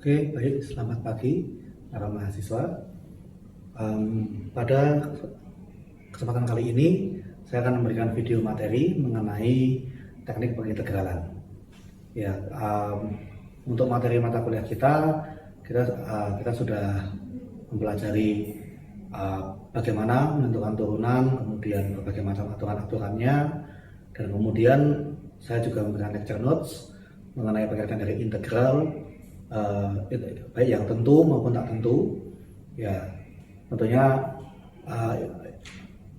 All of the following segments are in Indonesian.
Oke, baik. Selamat pagi para mahasiswa. Pada kesempatan kali ini, saya akan memberikan video materi mengenai teknik pengintegralan. Ya, untuk materi mata kuliah kita sudah mempelajari bagaimana menentukan turunan, kemudian berbagai macam aturan-aturannya, dan kemudian saya juga memberikan lecture notes mengenai pengertian dari integral, baik yang tentu maupun tak tentu. Ya, tentunya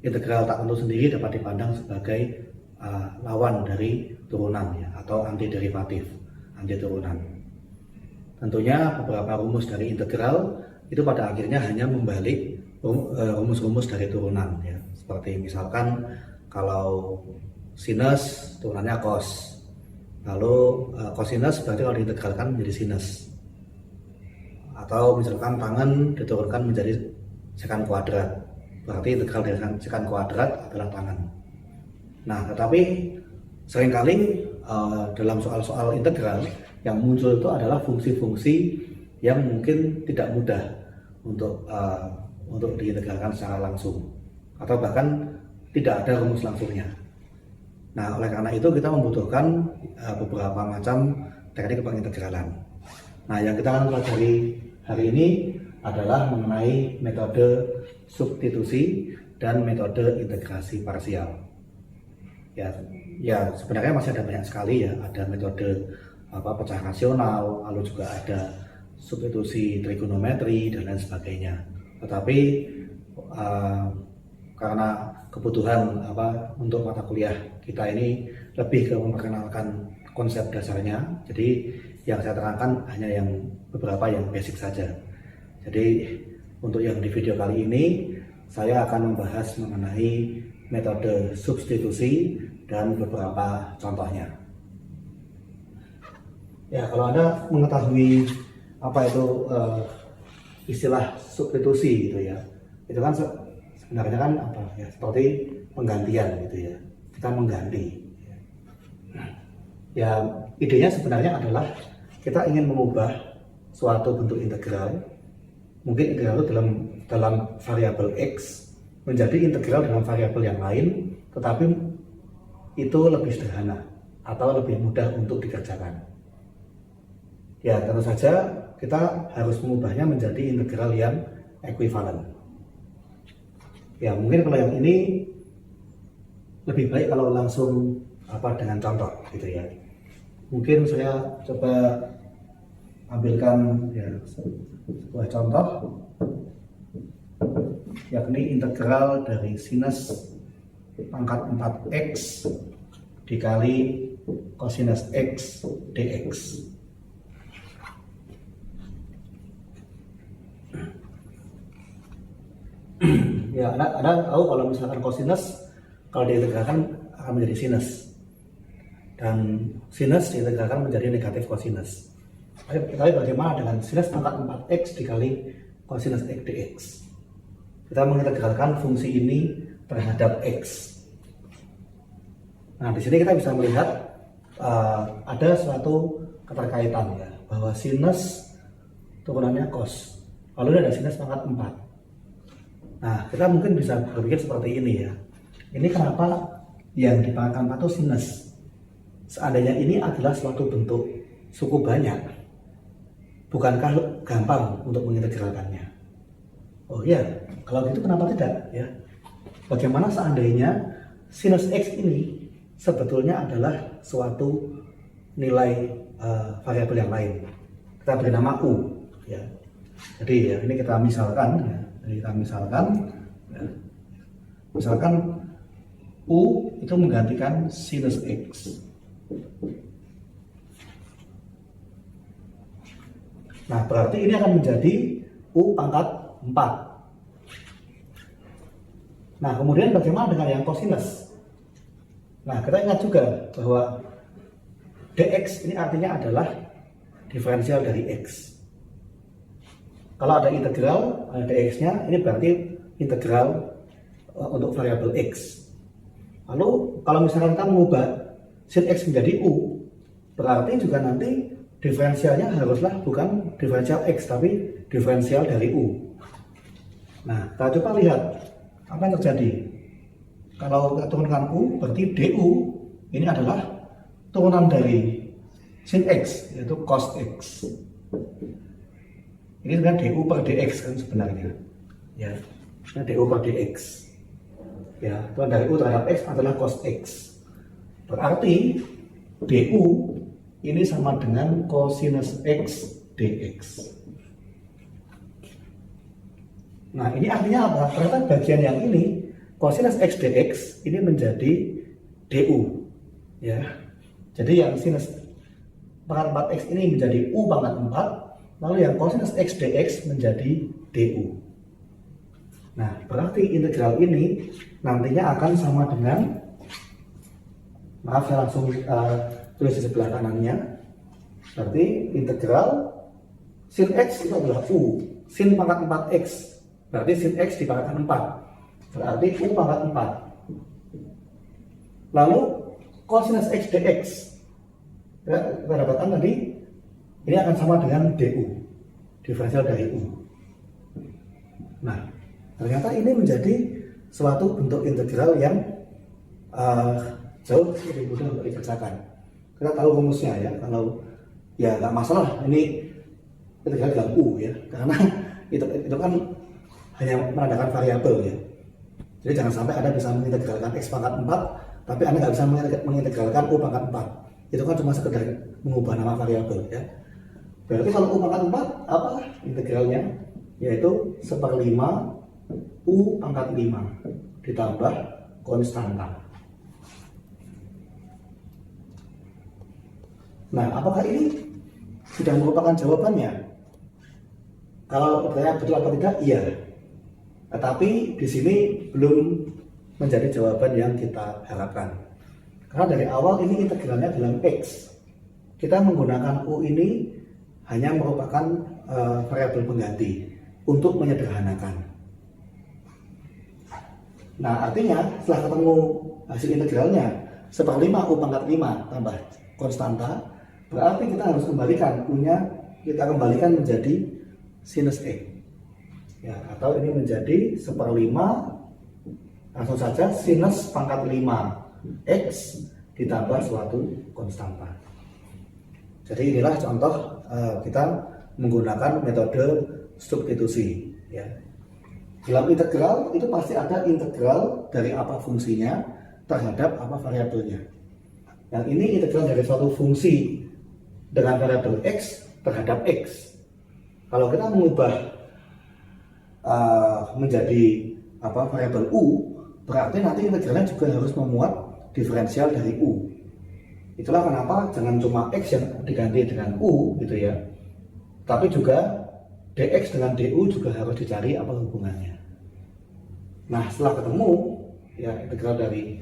integral tak tentu sendiri dapat dipandang sebagai lawan dari turunan, ya, atau anti derivatif, anti turunan. Tentunya beberapa rumus dari integral itu pada akhirnya hanya membalik rumus-rumus dari turunan, ya. Seperti misalkan kalau sinus turunannya cos, lalu cosinus berarti kalau diintegralkan menjadi sinus, atau misalkan tangan diturunkan menjadi sekant kuadrat, berarti integral dari sekant kuadrat adalah tangan. Nah, tetapi seringkali dalam soal-soal integral yang muncul itu adalah fungsi-fungsi yang mungkin tidak mudah untuk diintegralkan secara langsung, atau bahkan tidak ada rumus langsungnya. Nah, oleh karena itu kita membutuhkan beberapa macam teknik pengintegralan. Nah, yang kita akan pelajari hari ini adalah mengenai metode substitusi dan metode integrasi parsial. Ya, sebenarnya masih ada banyak sekali, ya. Ada metode pecah rasional, lalu juga ada substitusi trigonometri dan lain sebagainya. Tetapi karena kebutuhan untuk mata kuliah kita ini lebih ke memperkenalkan konsep dasarnya, jadi yang saya terangkan hanya yang beberapa yang basic saja. Jadi untuk yang di video kali ini saya akan membahas mengenai metode substitusi dan beberapa contohnya. Ya, kalau Anda mengetahui apa itu istilah substitusi gitu, ya, itu kan sebenarnya kan apa ya, seperti penggantian gitu, ya. Kita mengganti. Ya, idenya sebenarnya adalah kita ingin mengubah suatu bentuk integral, mungkin integral itu dalam variabel x menjadi integral dalam variabel yang lain, tetapi itu lebih sederhana atau lebih mudah untuk dikerjakan. Ya, tentu saja kita harus mengubahnya menjadi integral yang ekuivalen. Ya, mungkin kalau yang ini lebih baik kalau langsung dengan contoh gitu, ya. Mungkin saya coba ambilkan, ya, sebuah contoh, yakni integral dari sinus pangkat 4x dikali cosinus x dx. Ya, Anda tahu kalau misalkan cosinus kalau diintegralkan akan menjadi sinus, dan sinus diintegralkan menjadi negatif cosinus. Tapi bagaimana dengan sinus pangkat 4x dikali cosinus x dx? Kita mengintegralkan fungsi ini terhadap x. Nah, di sini kita bisa melihat ada suatu keterkaitan, ya, bahwa sinus turunannya cos, lalu ada sinus pangkat 4. Nah, kita mungkin bisa berpikir seperti ini, ya. Ini kenapa yang di pangkat 4 itu sinus? Seandainya ini adalah suatu bentuk suku banyak, bukankah gampang untuk mengintegralkannya? Oh iya, kalau gitu kenapa tidak, ya? Bagaimana seandainya sinus x ini sebetulnya adalah suatu nilai variabel yang lain? Kita beri nama u, ya. Jadi, ya, ini kita misalkan, ya. Ya. Misalkan u itu menggantikan sinus x. Nah, berarti ini akan menjadi u pangkat 4. Nah, kemudian bagaimana dengan yang cosinus? Nah, kita ingat juga bahwa dx ini artinya adalah diferensial dari x. Kalau ada integral, ada dx-nya, ini berarti integral untuk variabel x. Lalu kalau misalkan kita mengubah sin x menjadi u, berarti juga nanti diferensialnya haruslah bukan diferensial X, tapi diferensial dari U. Nah, kita coba lihat apa yang terjadi. Kalau kita turunkan U, berarti DU ini adalah turunan dari sin X, yaitu cos X. Ini kan DU per DX kan sebenarnya. Ya, nah DU per DX. Ya, turunan dari U terhadap X adalah cos X. Berarti DU ini sama dengan cosinus X dx. Nah, ini artinya apa? Ternyata bagian yang ini cosinus X dx ini menjadi DU. Ya. Jadi yang sinus pangkat 4x ini menjadi U pangkat 4, lalu yang cosinus X dx menjadi DU. Nah, berarti integral ini nantinya akan sama dengan, maaf saya langsung tulis di sebelah kanannya, berarti integral sin X itu adalah U, sin pangkat 4x, berarti sin X dipangkatkan 4, berarti U pangkat 4. Lalu cosinus X dx, ya, kita dapatkan tadi, ini akan sama dengan DU, diferensial dari U. Nah, ternyata ini menjadi suatu bentuk integral yang jauh lebih mudah untuk dikerjakan. Kita tahu rumusnya ya, kalau ya nggak masalah ini integral dalam U ya, karena itu kan hanya menandakan variabel ya. Jadi jangan sampai Anda bisa mengintegralkan X pangkat 4, tapi Anda nggak bisa mengintegralkan U pangkat 4. Itu kan cuma sekedar mengubah nama variabel ya. Berarti kalau U pangkat 4 apa integralnya? Yaitu 1/5 U pangkat 5 ditambah konstanta. Nah, apakah ini sudah merupakan jawabannya? Kalau bertanya betul atau tidak, iya. Tetapi di sini belum menjadi jawaban yang kita harapkan. Karena dari awal ini integralnya dalam X. Kita menggunakan U ini hanya merupakan variabel pengganti untuk menyederhanakan. Nah, artinya setelah ketemu hasil integralnya 1/5 U pangkat 5 tambah konstanta, berarti kita harus kembalikan U-nya, kita kembalikan menjadi sinus X. Ya, atau ini menjadi 1/5, langsung saja sinus pangkat 5 X ditambah suatu konstanta. Jadi inilah contoh kita menggunakan metode substitusi ya. Dalam integral itu pasti ada integral dari apa fungsinya terhadap apa variabelnya. Yang ini integral dari suatu fungsi dengan variabel X terhadap X. Kalau kita mengubah menjadi variabel U, berarti nanti integralnya juga harus memuat diferensial dari U. Itulah kenapa jangan cuma X yang diganti dengan U gitu ya, tapi juga dx dengan du juga harus dicari apa hubungannya. Nah, setelah ketemu ya integral dari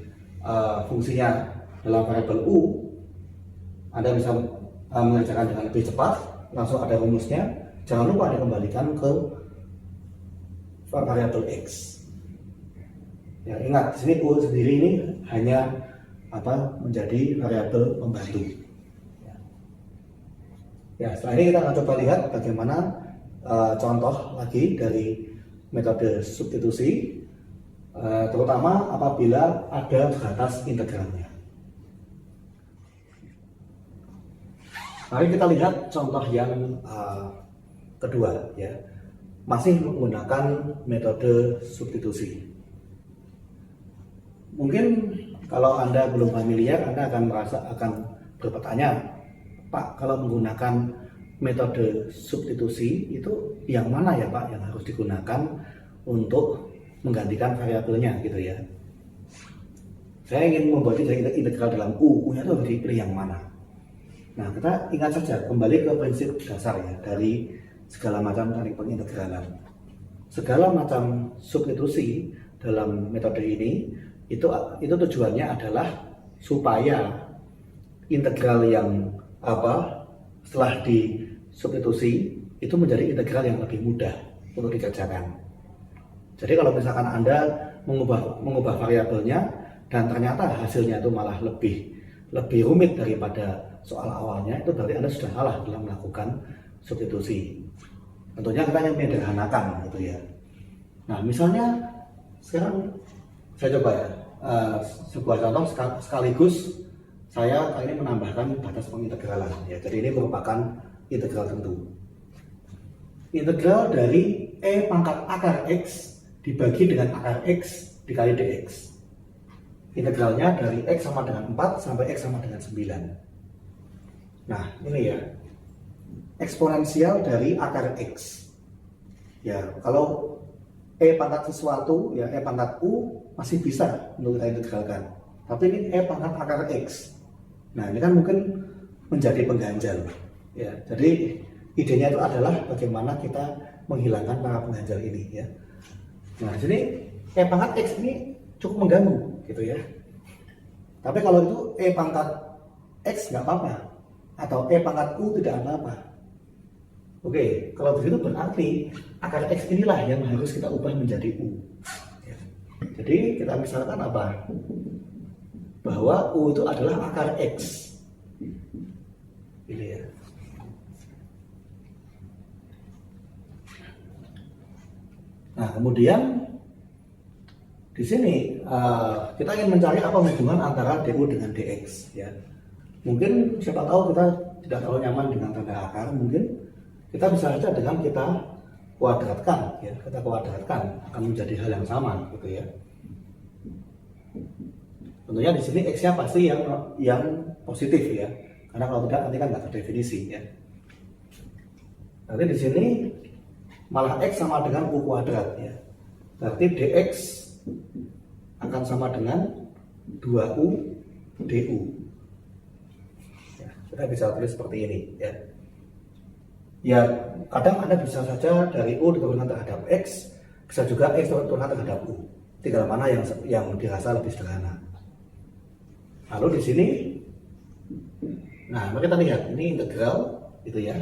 fungsinya dalam variabel U, Anda bisa mengerjakan dengan lebih cepat, langsung ada rumusnya. Jangan lupa dikembalikan ke variabel X. Ya, ingat di sini U sendiri ini hanya menjadi variabel pembantu. Ya, setelah ini kita akan coba lihat bagaimana contoh lagi dari metode substitusi, terutama apabila ada batas integralnya. Mari kita lihat contoh yang kedua ya, masih menggunakan metode substitusi. Mungkin kalau Anda belum familiar, Anda akan bertanya, Pak, kalau menggunakan metode substitusi itu yang mana ya Pak yang harus digunakan untuk menggantikan variabelnya gitu ya. Saya ingin membuat integral dalam U-nya itu harus dipilih yang mana. Nah, kita ingat saja kembali ke prinsip dasar ya dari segala macam teknik pengintegralan. Segala macam substitusi dalam metode ini itu tujuannya adalah supaya integral yang setelah disubstitusi itu menjadi integral yang lebih mudah untuk dikerjakan. Jadi kalau misalkan Anda mengubah variabelnya dan ternyata hasilnya itu malah lebih rumit daripada soal awalnya, itu berarti Anda sudah salah dalam melakukan substitusi. Tentunya kita yang menyederhanakan gitu ya. Nah, misalnya sekarang saya coba ya, sebuah contoh sekaligus saya kali ini menambahkan batas pengintegralan ya. Jadi ini merupakan integral tentu. Integral dari E pangkat akar X dibagi dengan akar X dikali dx. Integralnya dari X sama dengan 4 sampai X sama dengan 9. Nah, ini ya, eksponensial dari akar X. Ya, kalau E pangkat sesuatu, ya E pangkat U masih bisa untuk kita integralkan. Tapi ini E pangkat akar X. Nah, ini kan mungkin menjadi pengganjal. Ya, jadi idenya itu adalah bagaimana kita menghilangkan para pengganjal ini ya. Nah, jadi E pangkat X ini cukup mengganggu gitu ya. Tapi kalau itu E pangkat X nggak apa-apa, atau E pangkat U tidak apa-apa. Oke, kalau begitu berarti akar X inilah yang harus kita ubah menjadi U ya. Jadi kita misalkan apa? Bahwa U itu adalah akar X ini ya. Nah, kemudian di sini kita ingin mencari apa hubungan antara du dengan dx ya. Mungkin siapa tahu kita tidak terlalu nyaman dengan tanda akar, mungkin kita bisa saja dengan kita kuadratkan ya, kita kuadratkan akan menjadi hal yang sama gitu ya. Tentunya di sini x-nya pasti yang positif ya, karena kalau tidak nanti kan nggak terdefinisi ya. Nanti di sini malah x sama dengan u kuadrat ya, berarti dx akan sama dengan 2u du ya, kita bisa tulis seperti ini ya. Ya, kadang Anda bisa saja dari u diturunkan terhadap x, bisa juga x diturunkan terhadap u, tinggal mana yang dirasa lebih sederhana. Lalu di sini, nah mari kita lihat ini integral itu ya.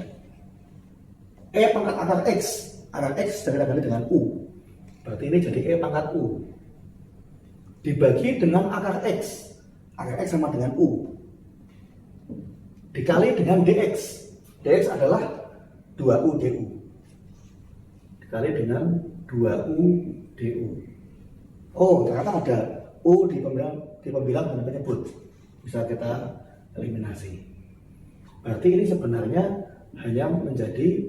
E pangkat akar x dikali dengan u, berarti ini jadi E pangkat u dibagi dengan akar x sama dengan u dikali dengan dx adalah 2u du dikali dengan 2u du. Oh, ternyata ada u di pembilang dan penyebut, bisa kita eliminasi. Berarti ini sebenarnya hanya menjadi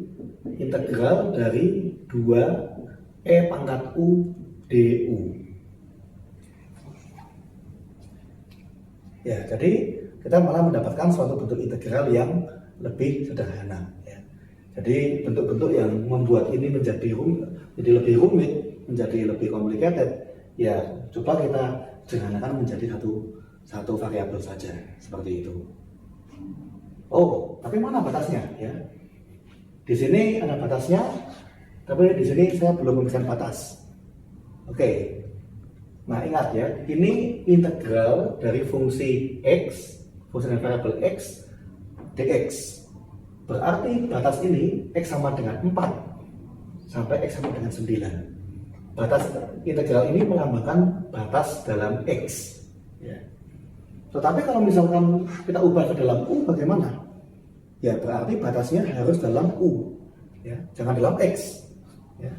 integral dari 2 E pangkat U du. Ya, jadi kita malah mendapatkan suatu bentuk integral yang lebih sederhana. Ya. Jadi bentuk-bentuk yang membuat ini menjadi lebih rumit, menjadi lebih complicated, ya coba kita sederhanakan menjadi satu variabel saja seperti itu. Oh, tapi mana batasnya? Ya. Di sini ada batasnya, tapi di sini saya belum memberikan batas. Oke. Nah, ingat ya, ini integral dari fungsi x, fungsi variabel x dx. Berarti batas ini x sama dengan 4 sampai x sama dengan 9. Batas integral ini melambangkan batas dalam x. Ya. Tetapi kalau misalkan kita ubah ke dalam u bagaimana? Ya berarti batasnya harus dalam u, ya, jangan dalam x. Ya.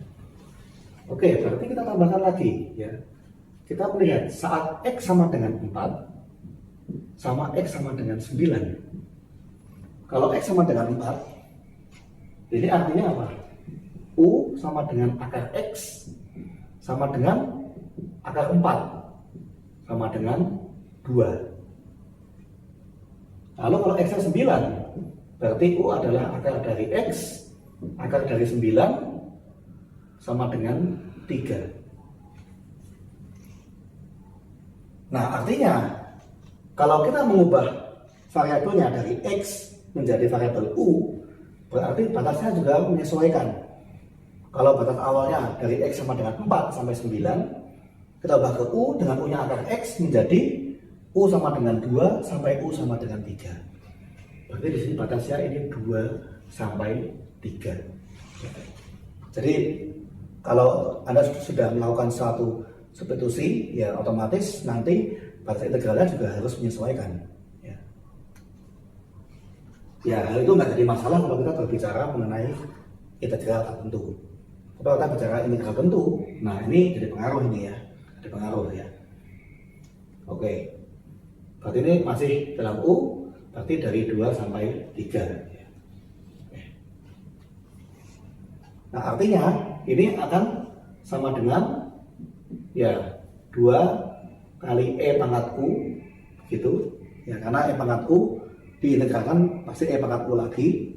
Oke, berarti kita tambahkan lagi. Ya. Kita melihat saat x sama dengan 4 sama x sama dengan 9. Kalau x sama dengan 4, ini artinya apa? U sama dengan akar x sama dengan akar 4 sama dengan 2. Lalu kalau x-nya 9, berarti u adalah akar dari x, akar dari 9 sama dengan 3. Nah, artinya kalau kita mengubah variabelnya dari x menjadi variabel u, berarti batasnya juga menyesuaikan. Kalau batas awalnya dari x sama dengan 4 sampai 9, kita ubah ke u dengan u-nya akar x menjadi u sama dengan 2 sampai u sama dengan 3. Berarti di sini batasnya ini 2 sampai 3. Jadi kalau Anda sudah melakukan suatu substitusi, ya otomatis nanti batas integralnya juga harus menyesuaikan. Ya. Ya, hal itu nggak jadi masalah kalau kita berbicara mengenai integral tertentu. Kalau kita bicara integral tertentu, nah ini jadi pengaruh ini ya, ada pengaruh ya. Oke, berarti ini masih dalam U, berarti dari 2 sampai 3. Nah artinya ini akan sama dengan ya 2 kali E pangkat U gitu ya, karena E pangkat U diintegralkan pasti E pangkat U lagi.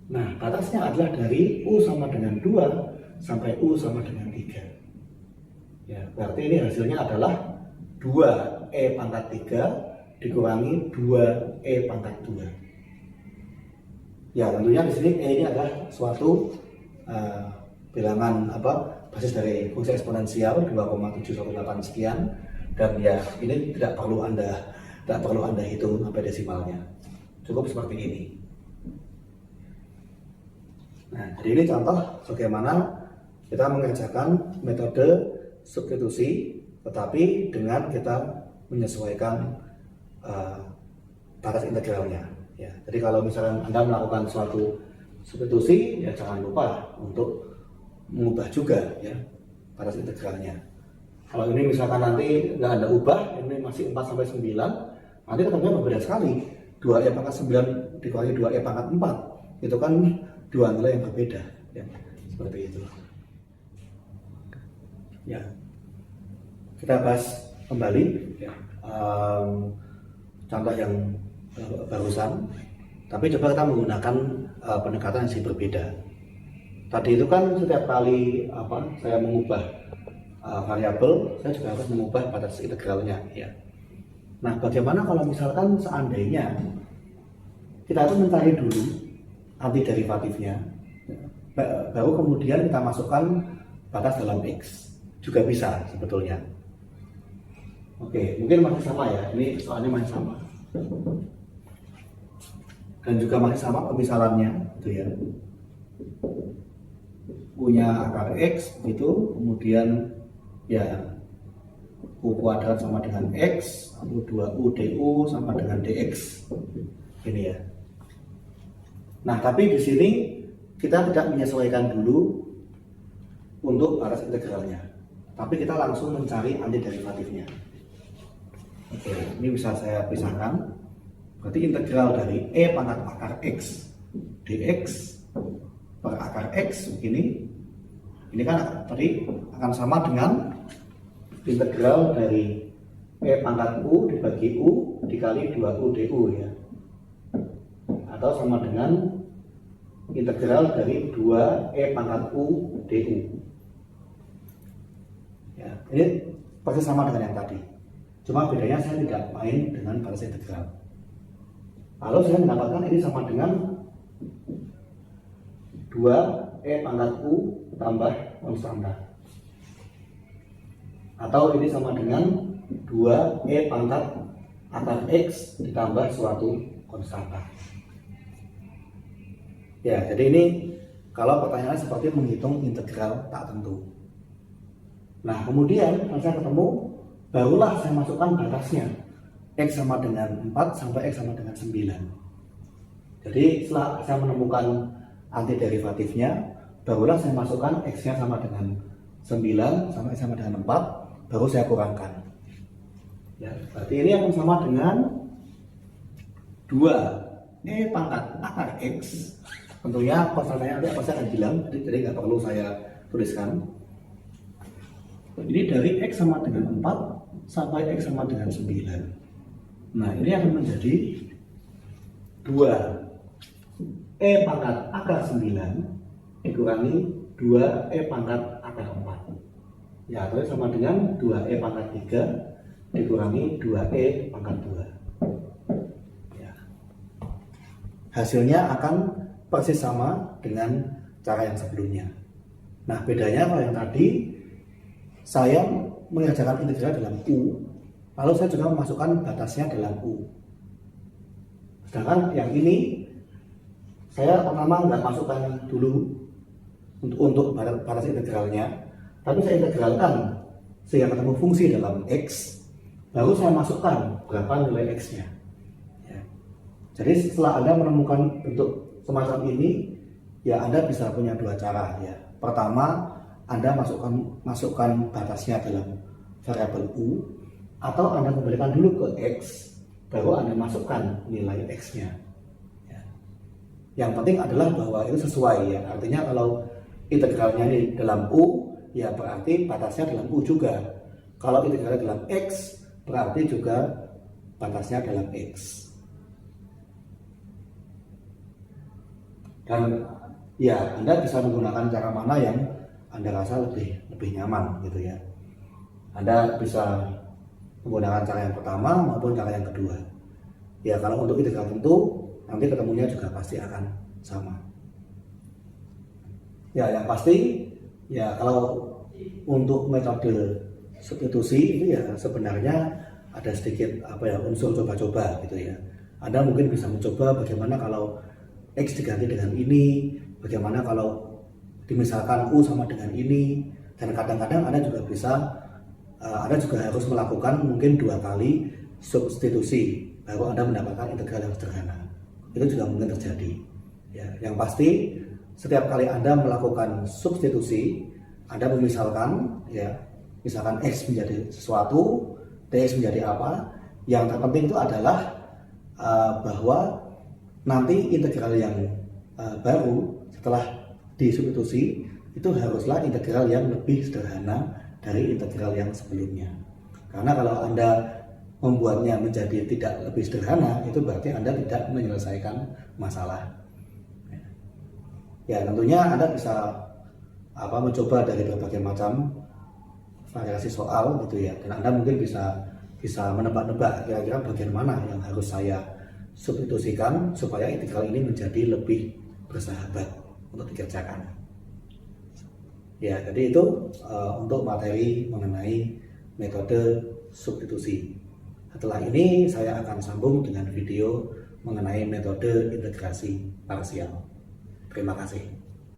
Nah batasnya adalah dari U sama dengan 2 sampai U sama dengan 3 ya, berarti ini hasilnya adalah 2E pangkat 3 dikurangi 2E pangkat 2 ya. Tentunya di sini E ini adalah suatu bilangan basis dari fungsi eksponensial 2,718 sekian, dan ya ini tidak perlu anda hitung sampai desimalnya, cukup seperti ini. Nah, jadi ini contoh bagaimana kita mengerjakan metode substitusi, tetapi dengan kita menyesuaikan batas integralnya. Ya, jadi kalau misalnya Anda melakukan suatu substitusi, ya jangan lupa untuk mengubah juga ya batas integralnya. Kalau ini misalkan nanti nggak Anda ubah, ini masih 4 sampai 9, nanti ketemunya berbeda sekali. 2E pangkat 9 dikurangi 2E pangkat 4, itu kan dua nilai yang berbeda ya, seperti itu. Ya, kita bahas kembali ya, contoh yang barusan, tapi coba kita menggunakan pendekatan yang berbeda. Tadi itu kan setiap kali saya mengubah variabel, saya juga harus mengubah batas integralnya ya. Nah, bagaimana kalau misalkan seandainya kita itu mencari dulu antiderivatifnya, baru kemudian kita masukkan batas dalam X, juga bisa sebetulnya. Oke, mungkin masih sama ya, ini soalnya masih sama. Dan juga masih sama pemisalannya gitu ya. Punya akar X itu, kemudian ya U kuadrat sama dengan X, U2U DU sama dengan DX. Ini ya. Nah, tapi di sini kita tidak menyesuaikan dulu untuk batas integralnya, tapi kita langsung mencari antiderivatifnya. Oke, ini bisa saya pisahkan. Berarti integral dari E pangkat akar X dx per akar X begini, ini kan tadi akan sama dengan integral dari E pangkat U dibagi U dikali 2U DU ya, atau sama dengan integral dari 2E pangkat U DU ya. Ini pasti sama dengan yang tadi, cuma bedanya saya tidak main dengan batas integral. Lalu saya mendapatkan ini sama dengan 2E pangkat U tambah konstanta, atau ini sama dengan 2E pangkat akar X ditambah suatu konstanta. Ya, jadi ini kalau pertanyaannya seperti menghitung integral tak tentu. Nah, kemudian kalau saya ketemu, barulah saya masukkan batasnya. X sama dengan 4 sampai X sama dengan 9. Jadi setelah saya menemukan antiderivatifnya, barulah saya masukkan X-nya sama dengan 9 sampai X sama dengan 4, baru saya kurangkan. Ya, berarti ini akan sama dengan 2E pangkat akar X. Tentunya konstantanya nanti saya akan bilang, jadi nggak perlu saya tuliskan. Ini dari X sama dengan 4 sampai X sama dengan 9. Nah, ini akan menjadi 2E pangkat akar 9 dikurangi 2E pangkat akar 4. Ya, atau sama dengan 2E pangkat 3 dikurangi 2E pangkat 2. Ya. Hasilnya akan persis sama dengan cara yang sebelumnya. Nah, bedanya kalau yang tadi saya mengerjakan integral dalam U, lalu saya juga memasukkan batasnya dalam U. Sedangkan yang ini saya pertama nggak masukkan dulu untuk batas integralnya, tapi saya integralkan sehingga ketemu fungsi dalam X, baru saya masukkan berapa nilai X-nya ya. Jadi setelah Anda menemukan bentuk semacam ini, ya Anda bisa punya dua cara ya. Pertama, Anda masukkan batasnya dalam variabel U, atau Anda kembalikan dulu ke X, baru Anda masukkan nilai X-nya. Ya. Yang penting adalah bahwa itu sesuai ya. Artinya kalau integralnya di dalam U, ya berarti batasnya dalam U juga. Kalau integralnya dalam X, berarti juga batasnya dalam X. Dan ya Anda bisa menggunakan cara mana yang Anda rasa lebih nyaman gitu ya. Anda bisa menggunakan cara yang pertama maupun cara yang kedua. Ya kalau untuk integral tentu nanti ketemunya juga pasti akan sama. Ya yang pasti ya kalau untuk metode substitusi itu ya sebenarnya ada sedikit unsur coba-coba gitu ya. Anda mungkin bisa mencoba bagaimana kalau X diganti dengan ini, bagaimana kalau dimisalkan U sama dengan ini, dan kadang-kadang Anda juga harus melakukan mungkin 2 kali substitusi baru Anda mendapatkan integral yang sederhana. Itu juga mungkin terjadi. Ya, yang pasti setiap kali Anda melakukan substitusi, Anda memisalkan ya, misalkan X menjadi sesuatu, Dx menjadi apa. Yang terpenting itu adalah bahwa nanti integral yang baru setelah disubstitusi itu haruslah integral yang lebih sederhana dari integral yang sebelumnya. Karena kalau Anda membuatnya menjadi tidak lebih sederhana, itu berarti Anda tidak menyelesaikan masalah. Ya tentunya Anda bisa mencoba dari berbagai macam variasi soal gitu ya, dan Anda mungkin bisa menebak-nebak kira-kira bagian mana yang harus saya substitusikan supaya integral ini menjadi lebih bersahabat untuk dikerjakan. Ya, jadi itu untuk materi mengenai metode substitusi. Setelah ini saya akan sambung dengan video mengenai metode integrasi parsial. Terima kasih.